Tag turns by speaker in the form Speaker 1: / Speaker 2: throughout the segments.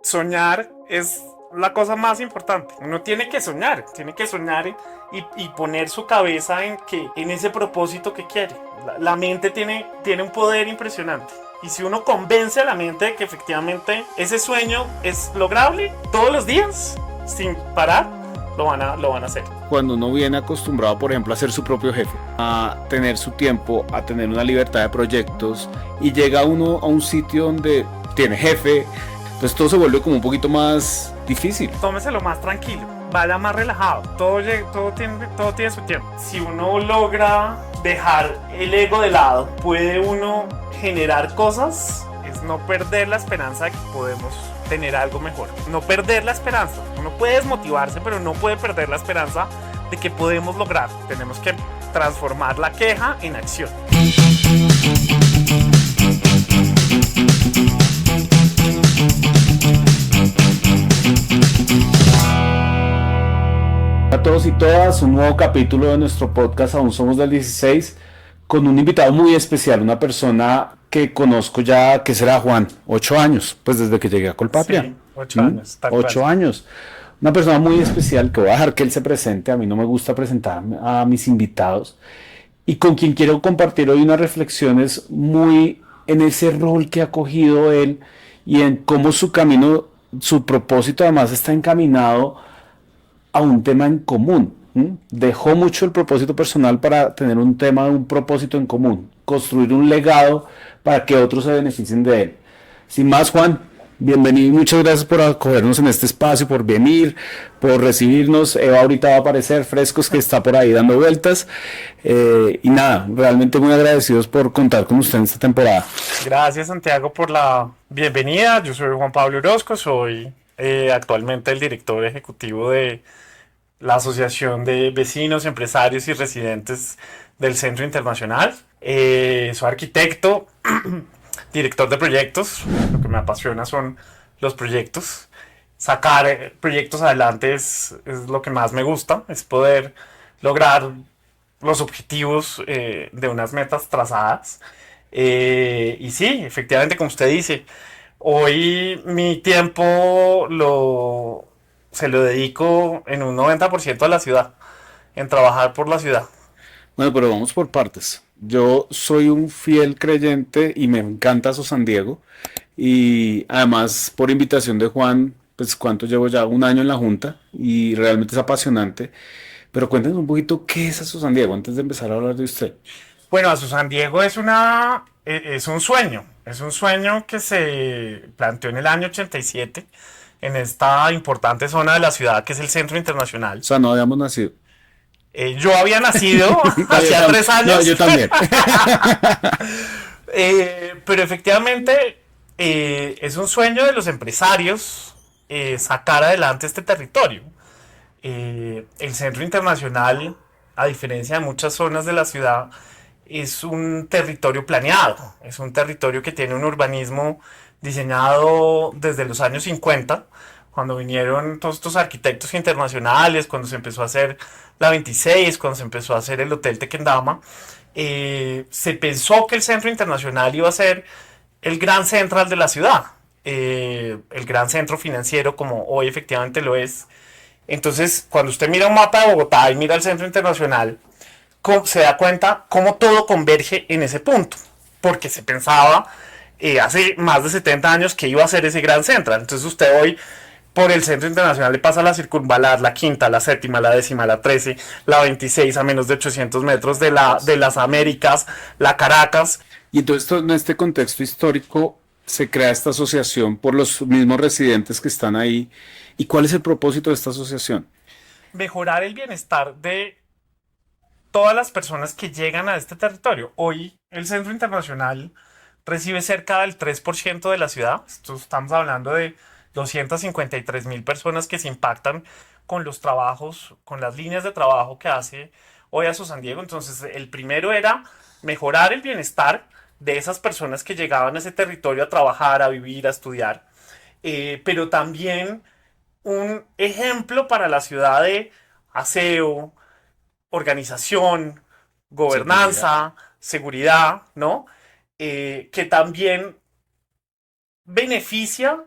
Speaker 1: soñar es la cosa más importante. Uno tiene que soñar y poner su cabeza en ese propósito que quiere. La mente tiene un poder impresionante. Y si uno convence a la mente de que efectivamente ese sueño es lograble todos los días, sin parar, lo van a hacer.
Speaker 2: Cuando uno viene acostumbrado, por ejemplo, a ser su propio jefe, a tener su tiempo, a tener una libertad de proyectos, y llega uno a un sitio donde tiene jefe, pues todo se vuelve como un poquito más difícil.
Speaker 1: Tómeselo más tranquilo, vaya más relajado, todo tiene su tiempo. Si uno logra dejar el ego de lado, puede uno generar cosas, es no perder la esperanza de que podemos tener algo mejor. No perder la esperanza. Uno puede desmotivarse, pero no puede perder la esperanza de que podemos lograr. Tenemos que transformar la queja en acción.
Speaker 2: A todos y todas, un nuevo capítulo de nuestro podcast Aún Somos del 16, con un invitado muy especial, una persona que conozco ya, que será Juan, 8 años, pues desde que llegué a Colpatria.
Speaker 1: Sí, 8 años, tal cual.
Speaker 2: 8 años. Una persona muy especial que voy a dejar que él se presente. A mí no me gusta presentar a mis invitados, y con quien quiero compartir hoy unas reflexiones muy en ese rol que ha cogido él y en cómo su camino, su propósito además está encaminado a un tema en común. Dejó mucho el propósito personal para tener un tema, un propósito en común, construir un legado para que otros se beneficien de él. Sin más, Juan, bienvenido y muchas gracias por acogernos en este espacio, por venir, por recibirnos. Eva ahorita va a aparecer, Frescos, que está por ahí dando vueltas. Y nada, realmente muy agradecidos por contar con usted en esta temporada.
Speaker 1: Gracias, Santiago, por la bienvenida. Yo soy Juan Pablo Orozco, soy actualmente el director ejecutivo de la Asociación de Vecinos, Empresarios y Residentes del Centro Internacional. Soy arquitecto, director de proyectos. Lo que me apasiona son los proyectos. Sacar proyectos adelante es lo que más me gusta, es poder lograr los objetivos de unas metas trazadas. Y sí, efectivamente, como usted dice, hoy mi tiempo se lo dedico en un 90% a la ciudad, en trabajar por la ciudad.
Speaker 2: Bueno, pero vamos por partes. Yo soy un fiel creyente y me encanta San Diego. Y además, por invitación de Juan, pues cuánto llevo ya, un año en la Junta y realmente es apasionante. Pero cuéntenos un poquito qué es San Diego antes de empezar a hablar de usted.
Speaker 1: Bueno, San Diego es un sueño que se planteó en el año 87 en esta importante zona de la ciudad que es el Centro
Speaker 2: O
Speaker 1: Internacional.
Speaker 2: sea, no habíamos nacido.
Speaker 1: Yo había nacido
Speaker 2: No,
Speaker 1: hacía tres
Speaker 2: no,
Speaker 1: años,
Speaker 2: yo también.
Speaker 1: pero efectivamente es un sueño de los empresarios sacar adelante este territorio. El Centro Internacional, a diferencia de muchas zonas de la ciudad, es un territorio planeado, es un territorio que tiene un urbanismo diseñado desde los años 50, cuando vinieron todos estos arquitectos internacionales, cuando se empezó a hacer la 26, cuando se empezó a hacer el Hotel Tequendama. Se pensó que el Centro Internacional iba a ser el gran central de la ciudad, el gran centro financiero como hoy efectivamente lo es. Entonces, cuando usted mira un mapa de Bogotá y mira el Centro Internacional, se da cuenta cómo todo converge en ese punto, porque se pensaba hace más de 70 años que iba a ser ese gran central. Entonces usted hoy por el Centro Internacional le pasa la circunvalar, la quinta, la séptima, la décima, la 13, la 26 a menos de 800 metros de las Américas, la Caracas.
Speaker 2: Y entonces, en este contexto histórico, se crea esta asociación por los mismos residentes que están ahí. ¿Y cuál es el propósito de esta asociación?
Speaker 1: Mejorar el bienestar de todas las personas que llegan a este territorio. Hoy el Centro Internacional recibe cerca del 3% de la ciudad. Estamos hablando de 253.000 personas que se impactan con los trabajos, con las líneas de trabajo que hace hoy a San Diego. Entonces, el primero era mejorar el bienestar de esas personas que llegaban a ese territorio a trabajar, a vivir, a estudiar, pero también un ejemplo para la ciudad de aseo, organización,
Speaker 2: Seguridad.
Speaker 1: gobernanza, seguridad, ¿no? Que también beneficia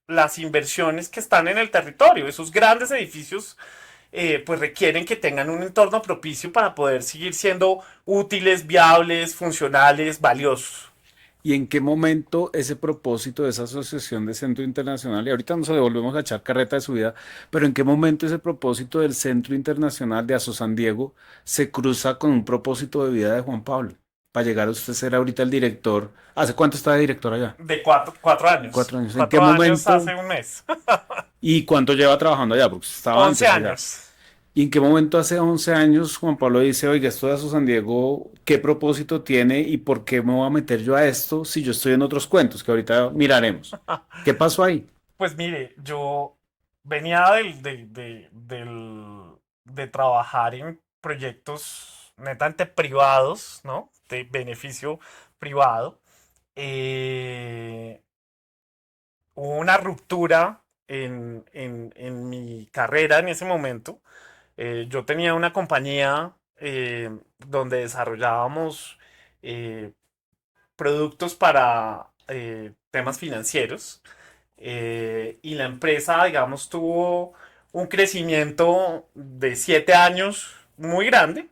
Speaker 1: las inversiones que están en el territorio. Esos grandes edificios pues requieren que tengan un entorno propicio para poder seguir siendo útiles, viables, funcionales, valiosos.
Speaker 2: ¿Y en qué momento ese propósito de esa asociación de Centro Internacional, y ahorita nos devolvemos a echar carreta de su vida, pero en qué momento ese propósito del Centro Internacional de Aso San Diego se cruza con un propósito de vida de Juan Pablo? Para llegar a usted ser ahorita el director. ¿Hace cuánto está de director allá?
Speaker 1: De 4 años.
Speaker 2: 4 años. ¿En qué
Speaker 1: 4 años
Speaker 2: momento
Speaker 1: hace un mes.
Speaker 2: y cuánto lleva trabajando allá? Porque usted estaba
Speaker 1: 11
Speaker 2: antes allá.
Speaker 1: años.
Speaker 2: ¿Y en qué momento hace 11 años Juan Pablo dice, oiga, esto de Aso San Diego, qué propósito tiene y por qué me voy a meter yo a esto si yo estoy en otros cuentos que ahorita miraremos? ¿Qué pasó ahí?
Speaker 1: Pues mire, yo venía de trabajar en proyectos netamente privados, ¿no? De beneficio privado. Eh, Hubo una ruptura en mi carrera en ese momento. Yo tenía una compañía donde desarrollábamos eh, productos para temas financieros y la empresa, digamos, tuvo un crecimiento de 7 años muy grande.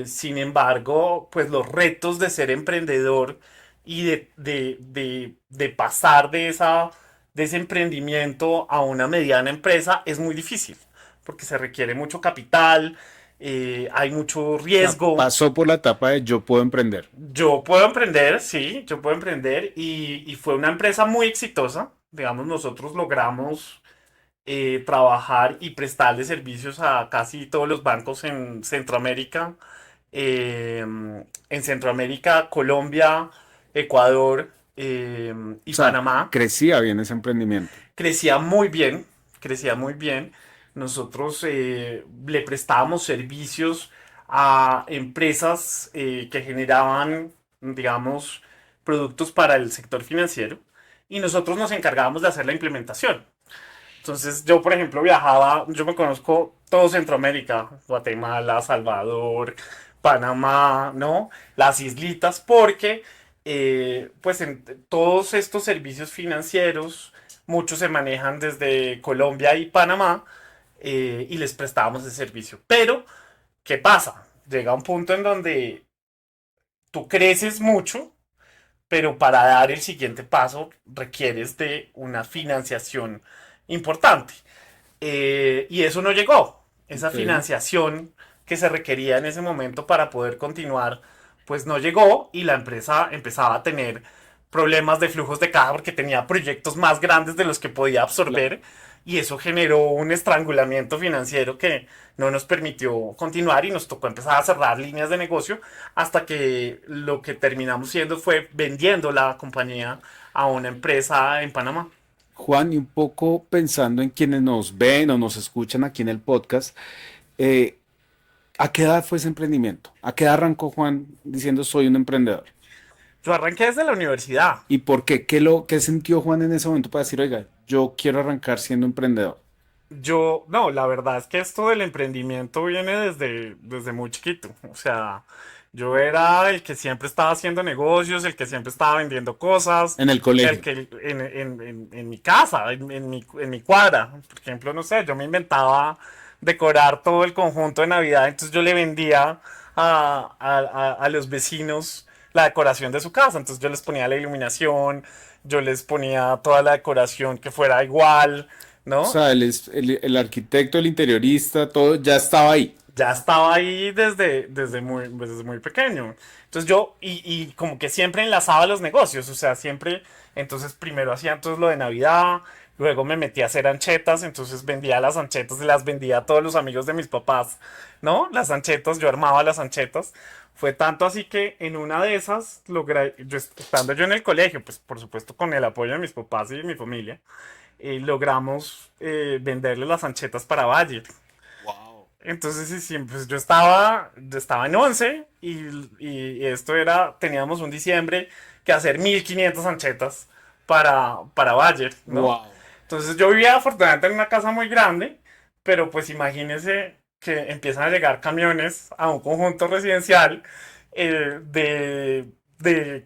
Speaker 1: Sin embargo, pues los retos de ser emprendedor y de pasar de ese emprendimiento a una mediana empresa es muy difícil, porque se requiere mucho capital, hay mucho
Speaker 2: O sea,
Speaker 1: riesgo.
Speaker 2: pasó por la etapa de yo puedo emprender.
Speaker 1: Yo puedo emprender, sí, yo puedo emprender y fue una empresa muy exitosa. Digamos, nosotros logramos trabajar y prestarle servicios a casi todos los bancos en Centroamérica, Colombia, Ecuador
Speaker 2: O
Speaker 1: y
Speaker 2: sea,
Speaker 1: Panamá.
Speaker 2: crecía bien ese emprendimiento.
Speaker 1: Crecía muy bien, crecía muy bien. Nosotros le prestábamos servicios a empresas que generaban, digamos, productos para el sector financiero y nosotros nos encargábamos de hacer la implementación. Entonces yo, por ejemplo, viajaba, yo me conozco todo Centroamérica, Guatemala, Salvador, Panamá, ¿no? Las islitas, porque pues en todos estos servicios financieros, muchos se manejan desde Colombia y Panamá y les prestábamos ese servicio. Pero, ¿qué pasa? Llega un punto en donde tú creces mucho, pero para dar el siguiente paso requieres de una financiación importante. Y eso no llegó. Esa
Speaker 2: Ok.
Speaker 1: financiación que se requería en ese momento para poder continuar, pues no llegó y la empresa empezaba a tener problemas de flujos de caja porque tenía proyectos más grandes de los que podía absorber y eso generó un estrangulamiento financiero que no nos permitió continuar y nos tocó empezar a cerrar líneas de negocio hasta que lo que terminamos siendo fue vendiendo la compañía a una empresa en Panamá.
Speaker 2: Juan, y un poco pensando en quienes nos ven o nos escuchan aquí en el podcast, eh, ¿a qué edad fue ese emprendimiento? ¿A qué edad arrancó Juan diciendo soy un emprendedor?
Speaker 1: Yo arranqué desde la universidad.
Speaker 2: ¿Y por qué? ¿Qué sintió Juan en ese momento para decir, oiga, yo quiero arrancar siendo emprendedor?
Speaker 1: No, la verdad es que esto del emprendimiento viene desde muy chiquito. O sea, yo era el que siempre estaba haciendo negocios, el que siempre estaba vendiendo cosas,
Speaker 2: En el
Speaker 1: el
Speaker 2: colegio.
Speaker 1: que en mi casa, en mi cuadra. Por ejemplo, no sé, yo me inventaba decorar todo el conjunto de Navidad, entonces yo le vendía a los vecinos la decoración de su casa. Entonces yo les ponía la iluminación, yo les ponía toda la decoración que fuera igual.
Speaker 2: O
Speaker 1: ¿No?
Speaker 2: sea, el arquitecto, el interiorista, todo ya estaba ahí.
Speaker 1: Ya estaba ahí desde muy pequeño. Entonces y como que siempre enlazaba los negocios, o sea, siempre, entonces primero hacía entonces lo de Navidad, luego me metí a hacer anchetas, entonces vendía las anchetas y las vendía a todos los amigos de mis papás, ¿no? Las anchetas, yo armaba las anchetas. Fue tanto así que en una de esas, estando yo en el colegio, pues por supuesto con el apoyo de mis papás y de mi familia, logramos venderle las anchetas para Valle. Entonces, sí, sí, pues yo estaba en 11 y esto era, teníamos un diciembre que hacer 1500 anchetas para Bayer, ¿no?
Speaker 2: Wow.
Speaker 1: Entonces yo vivía afortunadamente en una casa muy grande, pero pues imagínense que empiezan a llegar camiones a un conjunto residencial de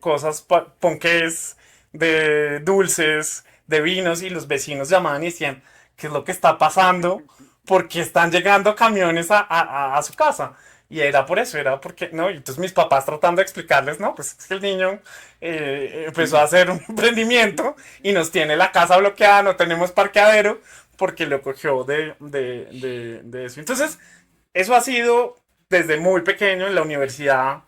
Speaker 1: cosas, ponqués, de dulces, de vinos y los vecinos llamaban y decían, ¿qué es lo que está pasando? ¿Por qué están llegando camiones a su casa? Y era por eso, era porque, no, y entonces mis papás tratando de explicarles, no, pues es que el niño empezó a hacer un emprendimiento y nos tiene la casa bloqueada, no tenemos parqueadero, porque lo cogió de eso. Entonces, eso ha sido desde muy pequeño en la universidad.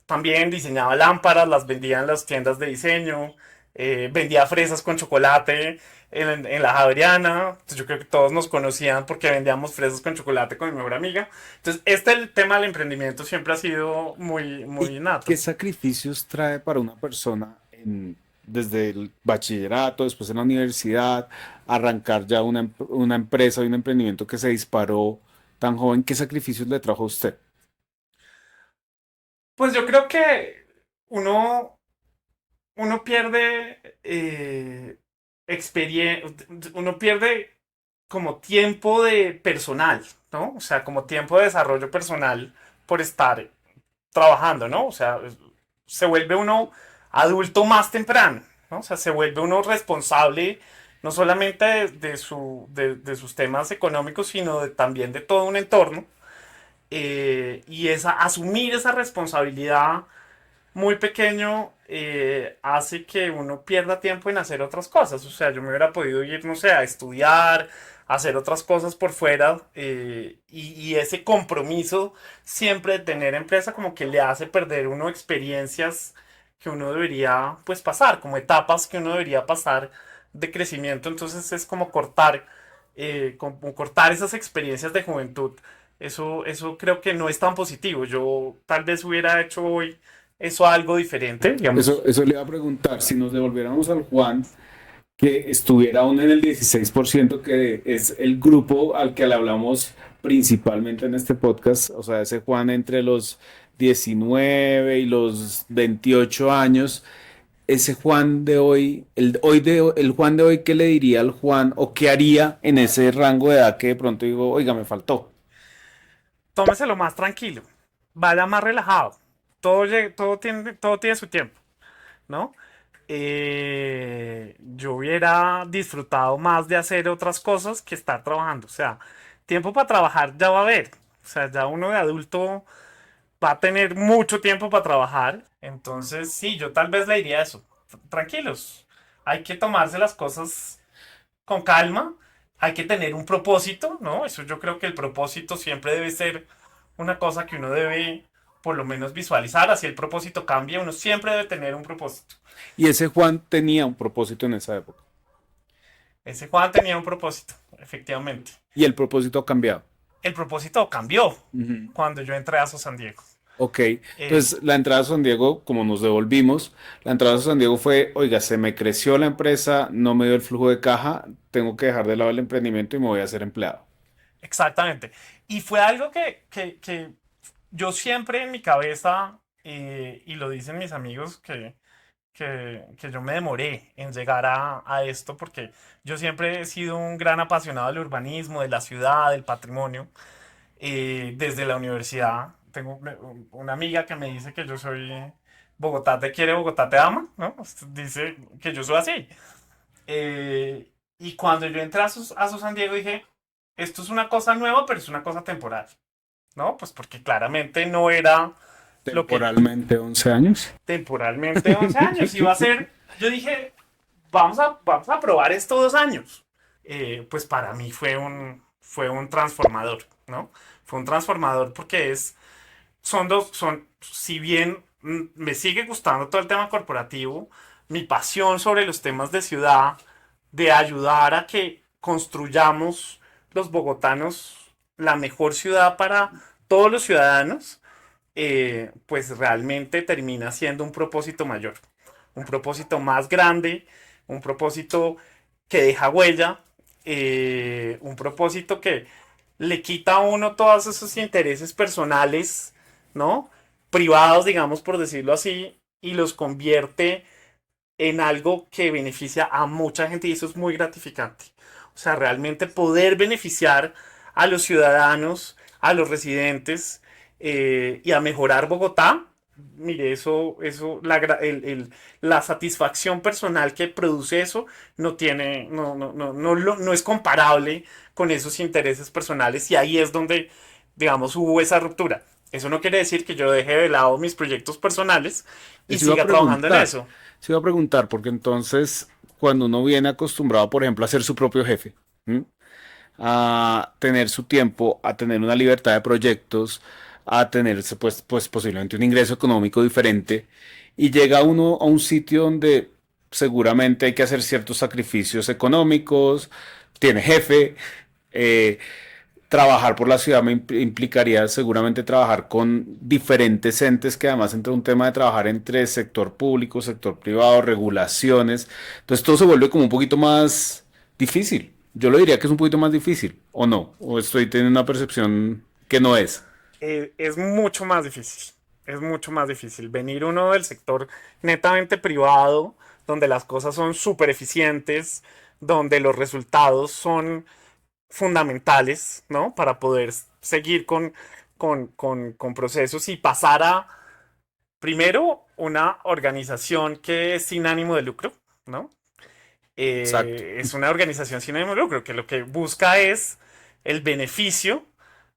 Speaker 1: También diseñaba lámparas, las vendía en las tiendas de diseño, vendía fresas con chocolate en la Javeriana. Entonces, yo creo que todos nos conocían porque vendíamos fresas con chocolate con mi mejor amiga. Entonces, el tema del emprendimiento siempre ha sido muy, muy
Speaker 2: ¿Y qué
Speaker 1: innato.
Speaker 2: sacrificios trae para una persona desde el bachillerato, después en la universidad, arrancar ya una empresa y un emprendimiento que se disparó tan joven? ¿Qué sacrificios le trajo a usted?
Speaker 1: Pues yo creo que uno, uno pierde uno pierde como tiempo de personal, ¿no? O sea, como tiempo de desarrollo personal por estar trabajando, ¿no? O sea, se vuelve uno adulto más temprano, ¿no? O sea, se vuelve uno responsable no solamente de sus temas económicos, sino también de todo un entorno. Y asumir esa responsabilidad muy pequeño hace que uno pierda tiempo en hacer otras cosas. O sea, yo me hubiera podido ir, no sé, a estudiar, a hacer otras cosas por fuera y ese compromiso siempre de tener empresa como que le hace perder uno experiencias que uno debería pues pasar, como etapas que uno debería pasar de crecimiento. Entonces es como cortar esas experiencias de juventud. Eso creo que no es tan positivo. Yo tal vez hubiera hecho hoy eso algo diferente, digamos.
Speaker 2: Eso le iba a preguntar, si nos devolviéramos al Juan, que estuviera aún en el 16%, que es el grupo al que le hablamos principalmente en este podcast, o sea, ese Juan entre los 19 y los 28 años, ese Juan de hoy, el Juan de hoy, ¿qué le diría al Juan o qué haría en ese rango de edad que de pronto digo, oiga, me faltó?
Speaker 1: Tómeselo más tranquilo, vaya más relajado. Todo tiene su tiempo, ¿no? Yo hubiera disfrutado más de hacer otras cosas que estar trabajando. O sea, tiempo para trabajar ya va a haber. O sea, ya uno de adulto va a tener mucho tiempo para trabajar. Entonces, sí, yo tal vez le diría eso. Tranquilos, hay que tomarse las cosas con calma, hay que tener un propósito, ¿no? Eso yo creo que el propósito siempre debe ser una cosa que uno debe por lo menos visualizar, así el propósito cambia, uno siempre debe tener un propósito.
Speaker 2: Y ese Juan tenía un propósito en esa época
Speaker 1: Ese Juan tenía un propósito, efectivamente.
Speaker 2: y el propósito ha cambiado.
Speaker 1: El propósito cambió
Speaker 2: Ujú.
Speaker 1: cuando yo entré a San Diego.
Speaker 2: Ok,
Speaker 1: Eh,
Speaker 2: entonces la entrada a San Diego, como nos devolvimos, la entrada a San Diego fue, oiga, se me creció la empresa, no me dio el flujo de caja, tengo que dejar de lado el emprendimiento y me voy a hacer empleado.
Speaker 1: exactamente. Y fue algo que yo siempre en mi cabeza, y lo dicen mis amigos, que yo me demoré en llegar a esto porque yo siempre he sido un gran apasionado del urbanismo, de la ciudad, del patrimonio, desde la universidad. Tengo una amiga que me dice que yo soy Bogotá te quiere, Bogotá te ama, ¿no? Dice que yo soy así. Y cuando yo entré a San Diego dije, esto es una cosa nueva, pero es una cosa temporal, ¿no? Pues porque claramente no era lo que
Speaker 2: Temporalmente 11 años.
Speaker 1: temporalmente 11 años iba a ser. Yo dije, vamos a probar esto 2 años. Pues para mí fue un transformador, ¿no? Fue un transformador porque si bien me sigue gustando todo el tema corporativo, mi pasión sobre los temas de ciudad, de ayudar a que construyamos los bogotanos la mejor ciudad para todos los ciudadanos, pues realmente termina siendo un propósito mayor, un propósito más grande, un propósito que deja huella, un propósito que le quita a uno todos esos intereses personales, ¿no? Privados, digamos, por decirlo así, y los convierte en algo que beneficia a mucha gente y eso es muy gratificante. O sea, realmente poder beneficiar a los ciudadanos, a los residentes y a mejorar Bogotá, mire, la satisfacción personal que produce eso no tiene, no es comparable con esos intereses personales y ahí es donde, digamos, hubo esa ruptura. Eso no quiere decir que yo deje de lado mis proyectos personales y
Speaker 2: Eso iba a
Speaker 1: siga trabajando en
Speaker 2: preguntar,
Speaker 1: eso.
Speaker 2: se iba a preguntar, porque entonces cuando uno viene acostumbrado, por ejemplo, a ser su propio jefe, ¿m? A tener su tiempo, a tener una libertad de proyectos, a tener pues posiblemente un ingreso económico diferente, y llega uno a un sitio donde seguramente hay que hacer ciertos sacrificios económicos, tiene jefe, eh, trabajar por la ciudad implicaría seguramente trabajar con diferentes entes que además entra un tema de trabajar entre sector público, sector privado, regulaciones. Entonces todo se vuelve como un poquito más difícil. Yo lo diría que es un poquito más difícil, ¿o no? ¿O estoy teniendo una percepción que no es?
Speaker 1: Es mucho más difícil. Es mucho más difícil. Venir uno del sector netamente privado, donde las cosas son súper eficientes, donde los resultados son fundamentales, ¿no? Para poder seguir con procesos y pasar a, primero, una organización que es sin ánimo de lucro, ¿no?
Speaker 2: Exacto.
Speaker 1: Es una organización sin ánimo de lucro, que lo que busca es el beneficio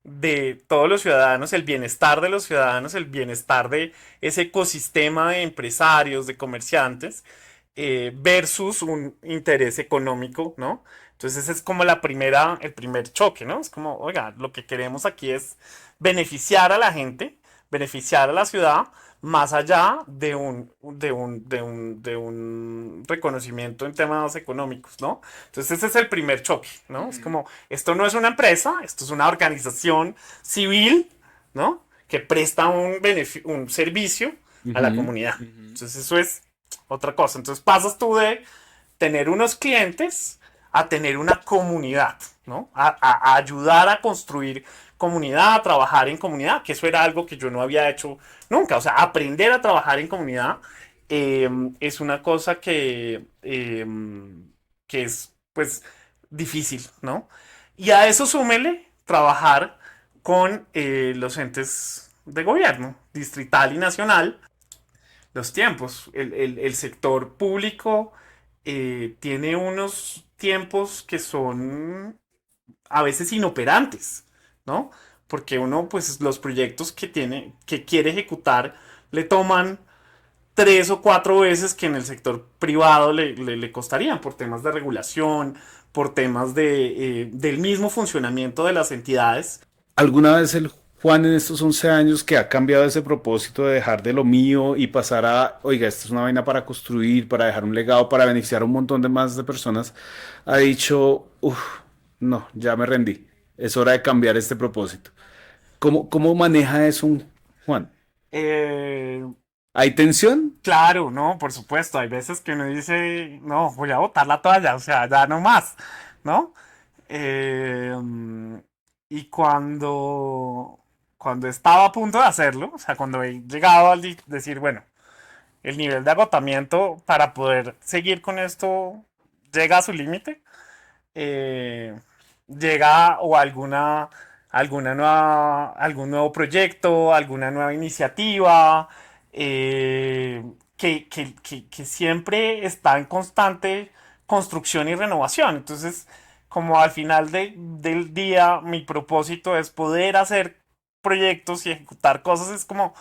Speaker 1: de todos los ciudadanos, el bienestar de los ciudadanos, el bienestar de ese ecosistema de empresarios, de comerciantes, versus un interés económico, ¿no? Entonces ese es como el primer choque, ¿no? Es como, oiga, lo que queremos aquí es beneficiar a la gente, beneficiar a la ciudad, más allá de un reconocimiento en temas económicos, ¿no? Entonces ese es el primer choque, ¿no? Es como, esto no es una empresa, esto es una organización civil, ¿no? Que presta un servicio a la
Speaker 2: Ujú,
Speaker 1: comunidad.
Speaker 2: ujú.
Speaker 1: Entonces eso es otra cosa. Entonces pasas tú de tener unos clientes a tener una comunidad, ¿no? A ayudar a construir comunidad, a trabajar en comunidad, que eso era algo que yo no había hecho nunca. O sea, aprender a trabajar en comunidad es una cosa que es, pues, difícil, ¿no? Y a eso súmele trabajar con los entes de gobierno, distrital y nacional, los tiempos. El sector público tiene unos tiempos que son a veces inoperantes, ¿no? Porque uno, pues los proyectos que quiere ejecutar, le toman 3 o 4 veces que en el sector privado le costarían por temas de regulación, por temas del mismo funcionamiento de las entidades.
Speaker 2: ¿Alguna vez el Juan en estos 11 años que ha cambiado ese propósito de dejar de lo mío y pasar a, oiga, esto es una vaina para construir, para dejar un legado, para beneficiar a un montón de más de personas, ha dicho, uff, no, ya me rendí, es hora de cambiar este propósito? ¿Cómo maneja eso un Juan?
Speaker 1: Eh,
Speaker 2: ¿Hay tensión?
Speaker 1: claro, no, por supuesto, hay veces que uno dice, no, voy a botar la toalla, o sea, ya no más, ¿no? Eh, y cuando estaba a punto de hacerlo, o sea, cuando he llegado al decir, bueno, el nivel de agotamiento para poder seguir con esto llega a su límite, eh, llega o algún nuevo proyecto, alguna nueva iniciativa, que siempre está en constante construcción y renovación. Entonces, como al final del día mi propósito es poder hacer proyectos y ejecutar cosas, es como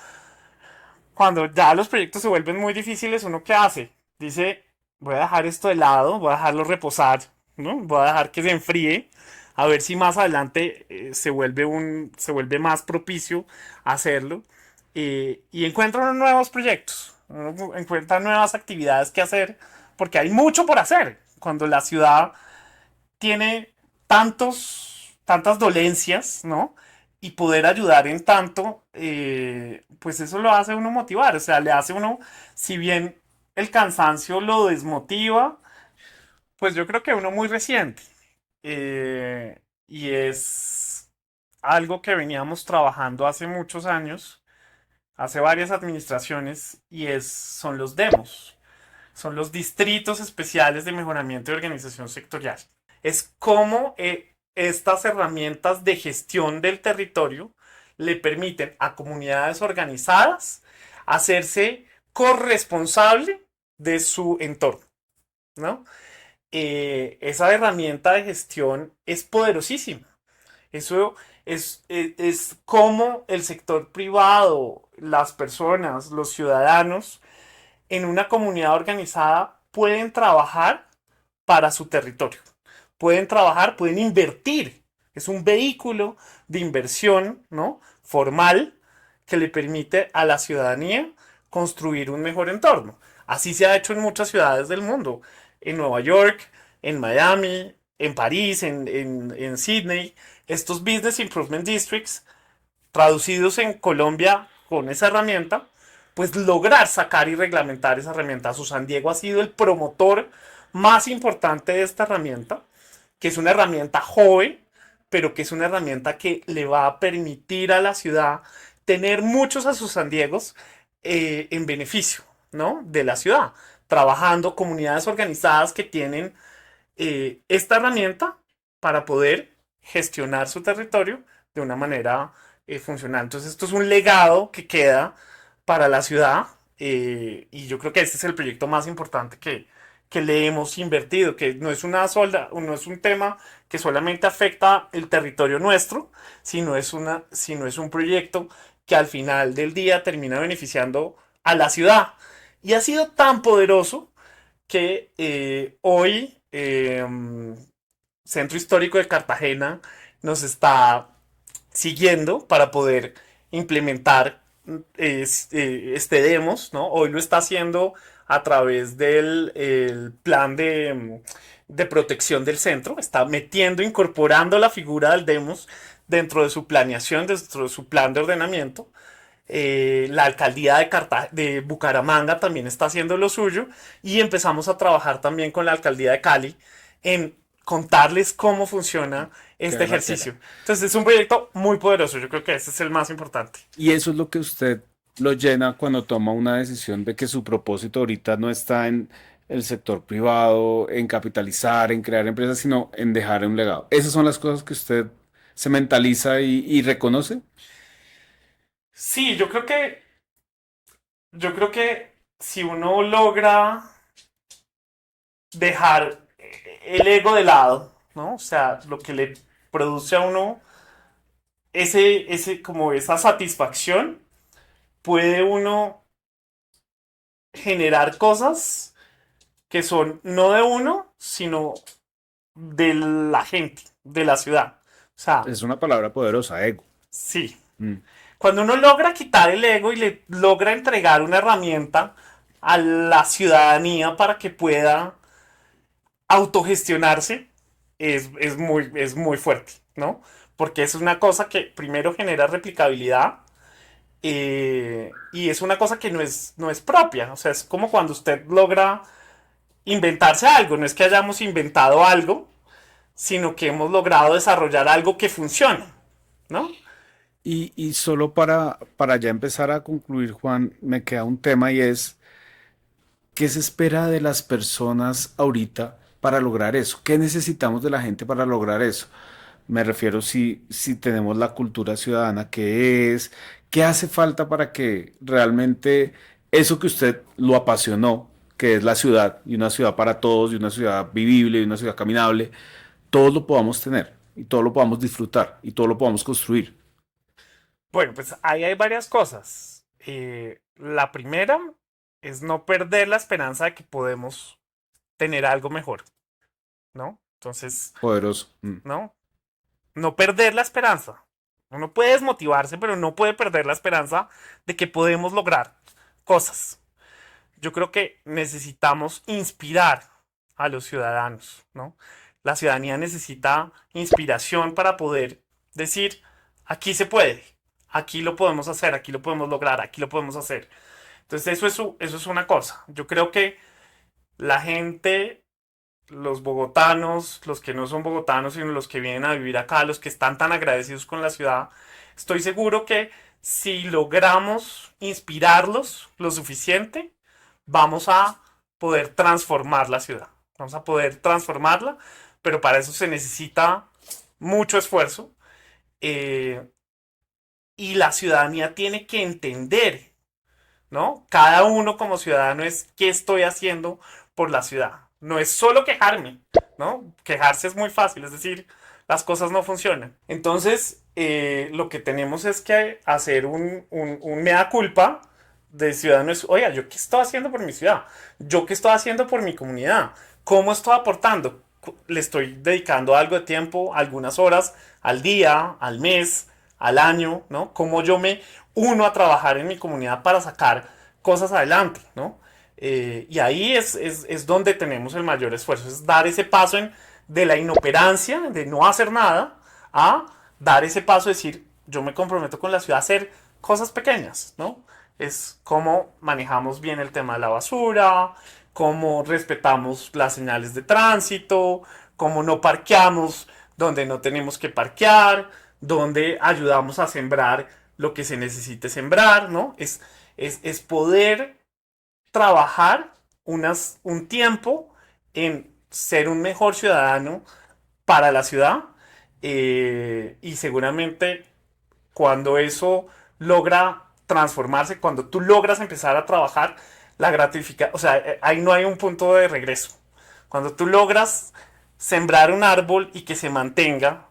Speaker 1: cuando ya los proyectos se vuelven muy difíciles, ¿uno qué hace? Dice, voy a dejar esto de lado, voy a dejarlo reposar, ¿no? Voy a dejar que se enfríe, a ver si más adelante se vuelve más propicio hacerlo. Y encuentra unos nuevos proyectos, uno encuentra nuevas actividades que hacer, porque hay mucho por hacer. Cuando la ciudad tiene tantas dolencias, ¿no? Y poder ayudar en tanto, pues eso lo hace uno motivar, o sea, le hace uno, si bien el cansancio lo desmotiva, pues yo creo que uno muy reciente. Y es algo que veníamos trabajando hace muchos años, hace varias administraciones, son los demos, son los distritos especiales de mejoramiento y organización sectorial. Es cómo estas herramientas de gestión del territorio le permiten a comunidades organizadas hacerse corresponsable de su entorno, ¿no? Esa herramienta de gestión es poderosísima. Eso es como el sector privado, las personas, los ciudadanos en una comunidad organizada pueden trabajar para su territorio. Pueden trabajar, pueden invertir. Es un vehículo de inversión, ¿no? Formal que le permite a la ciudadanía construir un mejor entorno. Así se ha hecho en muchas ciudades del mundo. En Nueva York, en Miami, en París, en Sydney. Estos Business Improvement Districts, traducidos en Colombia con esa herramienta, pues lograr sacar y reglamentar esa herramienta. Su San Diego ha sido el promotor más importante de esta herramienta, que es una herramienta joven, pero que es una herramienta que le va a permitir a la ciudad tener muchos a sus San Diegos en beneficio, ¿no? De la ciudad, trabajando comunidades organizadas que tienen esta herramienta para poder gestionar su territorio de una manera funcional. Entonces, esto es un legado que queda para la ciudad y yo creo que este es el proyecto más importante que le hemos invertido, que no es una sola, no es un tema que solamente afecta el territorio nuestro, sino es un proyecto que al final del día termina beneficiando a la ciudad. Y ha sido tan poderoso que hoy Centro Histórico de Cartagena nos está siguiendo para poder implementar este demos, ¿no? Hoy lo está haciendo a través del el plan de protección del centro, está metiendo, incorporando la figura del demos dentro de su planeación, dentro de su plan de ordenamiento. La alcaldía de Bucaramanga también está haciendo lo suyo y empezamos a trabajar también con la alcaldía de Cali en contarles cómo funciona
Speaker 2: Que
Speaker 1: este
Speaker 2: de la tela.
Speaker 1: ejercicio. Entonces es un proyecto muy poderoso, yo creo que ese es el más importante.
Speaker 2: Y eso es lo que usted lo llena cuando toma una decisión de que su propósito ahorita no está en el sector privado, en capitalizar, en crear empresas, sino en dejar un legado. Esas son las cosas que usted se mentaliza y reconoce.
Speaker 1: Sí, yo creo que si uno logra dejar el ego de lado, ¿no? O sea, lo que le produce a uno como esa satisfacción, puede uno generar cosas que son no de uno, sino de la gente, de la ciudad. O sea,
Speaker 2: Es una palabra poderosa, ego.
Speaker 1: sí.
Speaker 2: Mm.
Speaker 1: Cuando uno logra quitar el ego y le logra entregar una herramienta a la ciudadanía para que pueda autogestionarse, es muy fuerte, ¿no? Porque es una cosa que primero genera replicabilidad y es una cosa que no es propia. O sea, es como cuando usted logra inventarse algo. No es que hayamos inventado algo, sino que hemos logrado desarrollar algo que funcione, ¿no?
Speaker 2: Y solo para ya empezar a concluir, Juan, me queda un tema y es, ¿qué se espera de las personas ahorita para lograr eso? ¿Qué necesitamos de la gente para lograr eso? Me refiero si tenemos la cultura ciudadana que es, qué hace falta para que realmente eso que usted lo apasionó, que es la ciudad, y una ciudad para todos, y una ciudad vivible, y una ciudad caminable, todos lo podamos tener, y todos lo podamos disfrutar, y todos lo podamos construir.
Speaker 1: Bueno, pues ahí hay varias cosas. La primera es no perder la esperanza de que podemos tener algo mejor, ¿no? Entonces,
Speaker 2: Poderoso. Mm.
Speaker 1: ¿no? No perder la esperanza. Uno puede desmotivarse, pero no puede perder la esperanza de que podemos lograr cosas. Yo creo que necesitamos inspirar a los ciudadanos, ¿no? La ciudadanía necesita inspiración para poder decir, aquí se puede, aquí lo podemos hacer, aquí lo podemos lograr, aquí lo podemos hacer. Entonces eso es una cosa. Yo creo que la gente, los bogotanos, los que no son bogotanos, sino los que vienen a vivir acá, los que están tan agradecidos con la ciudad, estoy seguro que si logramos inspirarlos lo suficiente, vamos a poder transformar la ciudad. Vamos a poder transformarla, pero para eso se necesita mucho esfuerzo y la ciudadanía tiene que entender, ¿no? Cada uno como ciudadano es qué estoy haciendo por la ciudad. No es solo quejarme, ¿no? Quejarse es muy fácil, es decir, las cosas no funcionan. Entonces, lo que tenemos es que hacer un mea culpa de ciudadanos. Oiga, ¿yo qué estoy haciendo por mi ciudad? ¿Yo qué estoy haciendo por mi comunidad? ¿Cómo estoy aportando? Le estoy dedicando algo de tiempo, algunas horas al día, al mes, al año, ¿no? Cómo yo me uno a trabajar en mi comunidad para sacar cosas adelante, ¿no? Y ahí es donde tenemos el mayor esfuerzo, es dar ese paso de la inoperancia, de no hacer nada, a dar ese paso de decir, yo me comprometo con la ciudad a hacer cosas pequeñas, ¿no? Es cómo manejamos bien el tema de la basura, cómo respetamos las señales de tránsito, cómo no parqueamos donde no tenemos que parquear, donde ayudamos a sembrar lo que se necesite sembrar, ¿no? Es poder trabajar un tiempo en ser un mejor ciudadano para la ciudad y seguramente cuando eso logra transformarse, cuando tú logras empezar a trabajar, la gratificación, o sea, ahí no hay un punto de regreso. Cuando tú logras sembrar un árbol y que se mantenga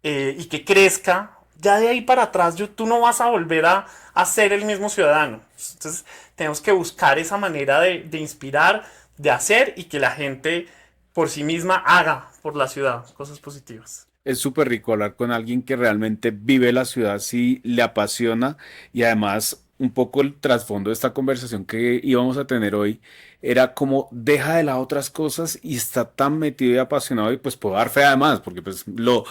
Speaker 1: y que crezca, ya de ahí para atrás tú no vas a volver a ser el mismo ciudadano. Entonces tenemos que buscar esa manera de inspirar, de hacer y que la gente por sí misma haga por la ciudad cosas positivas.
Speaker 2: Es súper rico hablar con alguien que realmente vive la ciudad, sí le apasiona y además un poco el trasfondo de esta conversación que íbamos a tener hoy era como deja de lado otras cosas y está tan metido y apasionado y pues puedo dar fe además, porque pues lo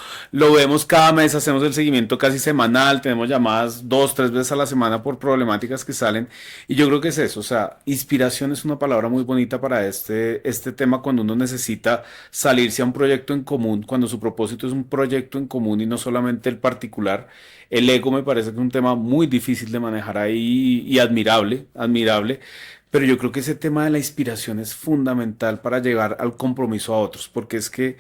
Speaker 2: vemos cada mes, hacemos el seguimiento casi semanal, tenemos llamadas 2, 3 veces a la semana por problemáticas que salen y yo creo que es eso, o sea, inspiración es una palabra muy bonita para este tema cuando uno necesita salirse a un proyecto en común, cuando su propósito es un proyecto en común y no solamente el particular. El ego me parece que es un tema muy difícil de manejar ahí y admirable, admirable. Pero yo creo que ese tema de la inspiración es fundamental para llegar al compromiso a otros, porque es que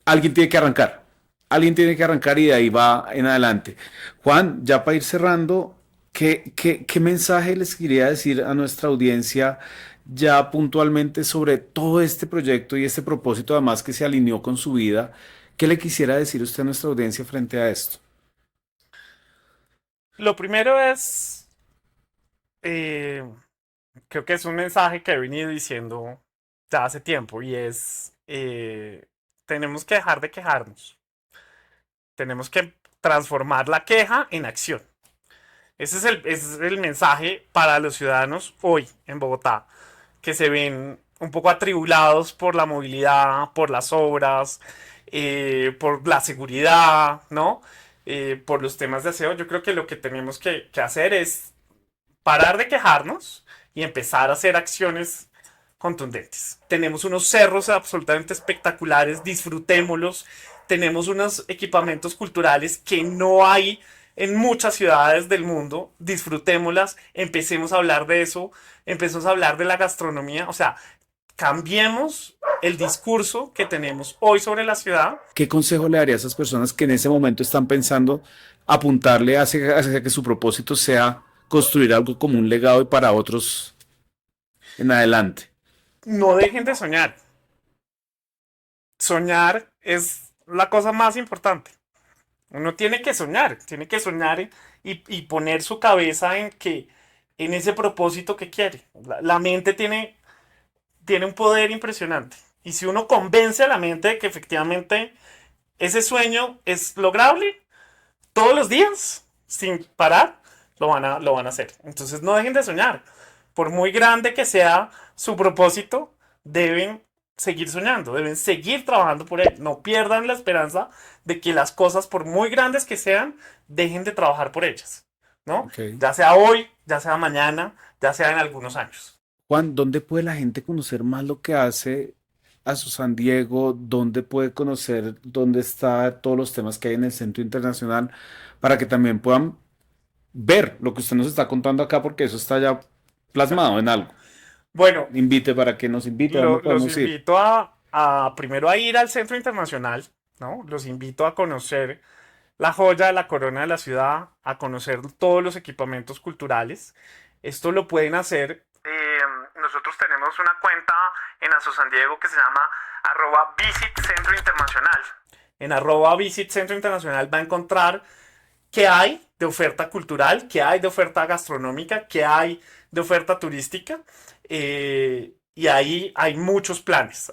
Speaker 2: alguien tiene que arrancar, alguien tiene que arrancar y de ahí va en adelante. Juan, ya para ir cerrando, ¿qué mensaje les quería decir a nuestra audiencia ya puntualmente sobre todo este proyecto y este propósito además que se alineó con su vida? ¿Qué le quisiera decir usted a nuestra audiencia frente a esto?
Speaker 1: Lo primero es, eh, creo que es un mensaje que he venido diciendo ya hace tiempo y es, tenemos que dejar de quejarnos, tenemos que transformar la queja en acción. Ese es el mensaje para los ciudadanos hoy en Bogotá, que se ven un poco atribulados por la movilidad, por las obras, por la seguridad, ¿no? Por los temas de aseo. Yo creo que lo que tenemos que hacer es parar de quejarnos y empezar a hacer acciones contundentes. Tenemos unos cerros absolutamente espectaculares, disfrutémoslos. Tenemos unos equipamientos culturales que no hay en muchas ciudades del mundo. Disfrutémoslas, empecemos a hablar de eso, empecemos a hablar de la gastronomía. O sea, cambiemos el discurso que tenemos hoy sobre la ciudad.
Speaker 2: ¿Qué consejo le daría a esas personas que en ese momento están pensando apuntarle hacia que su propósito sea construir algo como un legado y para otros en adelante?
Speaker 1: No dejen de soñar. Soñar es la cosa más importante. Uno tiene que soñar y poner su cabeza en que en ese propósito que quiere. La mente tiene un poder impresionante. Y si uno convence a la mente de que efectivamente ese sueño es lograble todos los días, sin parar, lo van a hacer. Entonces no dejen de soñar. Por muy grande que sea su propósito, deben seguir soñando, deben seguir trabajando por él. No pierdan la esperanza de que las cosas, por muy grandes que sean, dejen de trabajar por ellas, ¿no?
Speaker 2: Ok.
Speaker 1: Ya sea hoy, ya sea mañana, ya sea en algunos años.
Speaker 2: Juan, ¿dónde puede la gente conocer más lo que hace a su San Diego? ¿Dónde puede conocer dónde está todos los temas que hay en el Centro Internacional para que también puedan ver lo que usted nos está contando acá porque eso está ya plasmado en algo?
Speaker 1: Bueno,
Speaker 2: Invite para que nos invite, ¿a dónde
Speaker 1: los
Speaker 2: podemos ir?
Speaker 1: invito a primero a ir al Centro Internacional, ¿no? Los invito a conocer la joya de la corona de la ciudad, a conocer todos los equipamientos culturales. Esto lo pueden hacer. Nosotros tenemos una cuenta en Aso San Diego que se llama @visitcentrointernacional. En @visitcentrointernacional va a encontrar qué hay de oferta cultural, qué hay de oferta gastronómica, qué hay de oferta turística. Y ahí hay muchos planes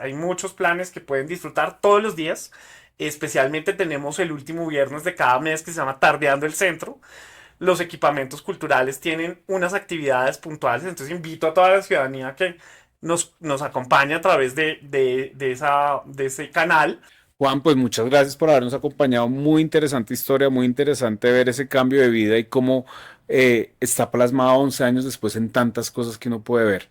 Speaker 1: que pueden disfrutar todos los días. Especialmente tenemos el último viernes de cada mes que se llama Tardeando el Centro. Los equipamientos culturales tienen unas actividades puntuales, entonces invito a toda la ciudadanía que nos acompañe a través de ese canal.
Speaker 2: Juan, pues muchas gracias por habernos acompañado. Muy interesante historia, muy interesante ver ese cambio de vida y cómo está plasmado 11 años después en tantas cosas que uno puede ver.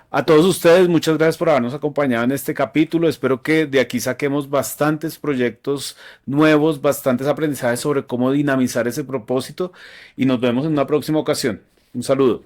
Speaker 2: A todos ustedes, muchas gracias por habernos acompañado en este capítulo. Espero que de aquí saquemos bastantes proyectos nuevos, bastantes aprendizajes sobre cómo dinamizar ese propósito y nos vemos en una próxima ocasión. Un saludo.